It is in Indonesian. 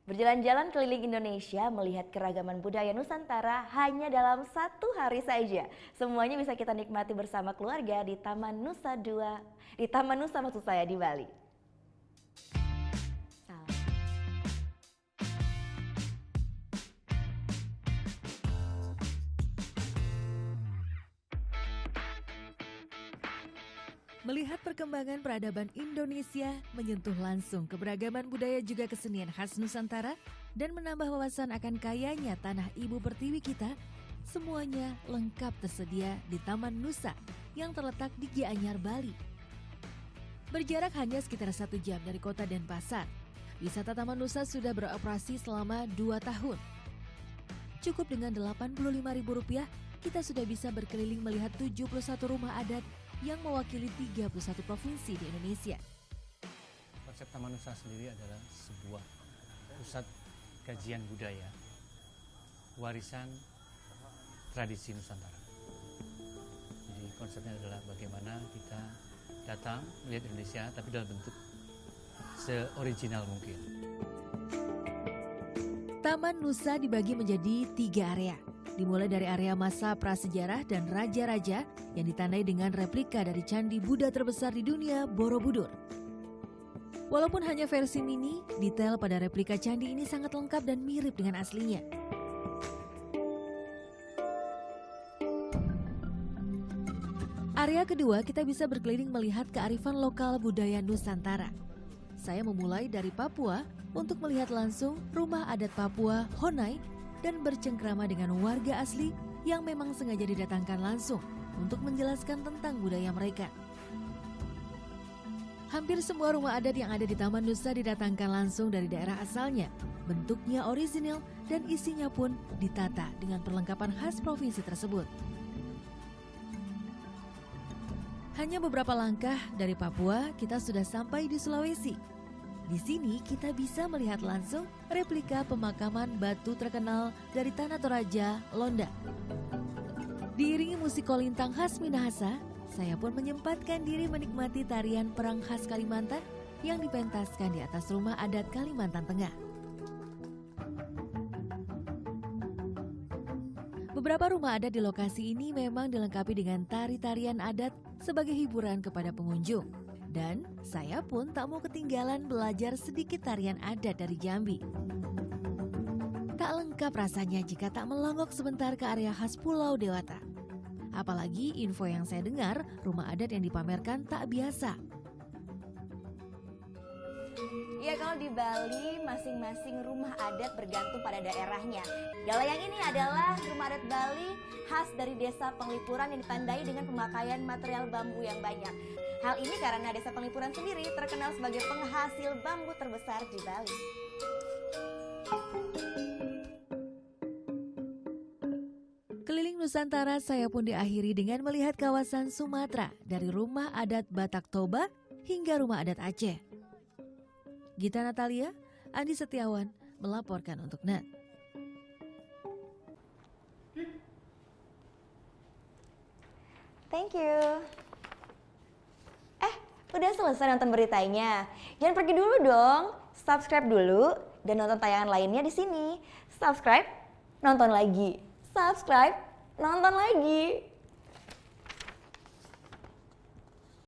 Berjalan-jalan keliling Indonesia melihat keragaman budaya Nusantara hanya dalam 1 hari saja. Semuanya bisa kita nikmati bersama keluarga di Taman Nusa maksud saya di Bali. Melihat perkembangan peradaban Indonesia menyentuh langsung keberagaman budaya juga kesenian khas Nusantara dan menambah wawasan akan kayanya tanah ibu pertiwi kita, semuanya lengkap tersedia di Taman Nusa yang terletak di Gianyar, Bali. Berjarak hanya sekitar 1 jam dari kota Denpasar, wisata Taman Nusa sudah beroperasi selama 2 tahun. Cukup dengan Rp85.000, kita sudah bisa berkeliling melihat 71 rumah adat yang mewakili 31 provinsi di Indonesia. Konsep Taman Nusa sendiri adalah sebuah pusat kajian budaya, warisan tradisi Nusantara. Jadi konsepnya adalah bagaimana kita datang melihat Indonesia tapi dalam bentuk se-original mungkin. Taman Nusa dibagi menjadi 3 area. Dimulai dari area masa prasejarah dan raja-raja yang ditandai dengan replika dari candi Buddha terbesar di dunia, Borobudur. Walaupun hanya versi mini, detail pada replika candi ini sangat lengkap dan mirip dengan aslinya. Area kedua, kita bisa berkeliling melihat kearifan lokal budaya Nusantara. Saya memulai dari Papua untuk melihat langsung rumah adat Papua, Honai, dan bercengkrama dengan warga asli yang memang sengaja didatangkan langsung untuk menjelaskan tentang budaya mereka. Hampir semua rumah adat yang ada di Taman Nusa didatangkan langsung dari daerah asalnya. Bentuknya orisinil dan isinya pun ditata dengan perlengkapan khas provinsi tersebut. Hanya beberapa langkah dari Papua, kita sudah sampai di Sulawesi. Di sini kita bisa melihat langsung replika pemakaman batu terkenal dari Tanah Toraja, Londa. Diiringi musik kolintang khas Minahasa, saya pun menyempatkan diri menikmati tarian perang khas Kalimantan yang dipentaskan di atas rumah adat Kalimantan Tengah. Beberapa rumah adat di lokasi ini memang dilengkapi dengan tari-tarian adat sebagai hiburan kepada pengunjung. Dan saya pun tak mau ketinggalan belajar sedikit tarian adat dari Jambi. Tak lengkap rasanya jika tak melonggok sebentar ke area khas Pulau Dewata. Apalagi info yang saya dengar, rumah adat yang dipamerkan tak biasa. Ya, kalau di Bali masing-masing rumah adat bergantung pada daerahnya. Kalau yang ini adalah rumah adat Bali khas dari Desa Penglipuran yang ditandai dengan pemakaian material bambu yang banyak. Hal ini karena Desa Penglipuran sendiri terkenal sebagai penghasil bambu terbesar di Bali. Keliling Nusantara saya pun diakhiri dengan melihat kawasan Sumatera dari rumah adat Batak Toba hingga rumah adat Aceh. Gita Natalia, Andi Setiawan melaporkan untuk NET. Thank you. Udah selesai nonton beritanya? Jangan pergi dulu dong. Subscribe dulu dan nonton tayangan lainnya di sini. Subscribe, nonton lagi. Subscribe, nonton lagi.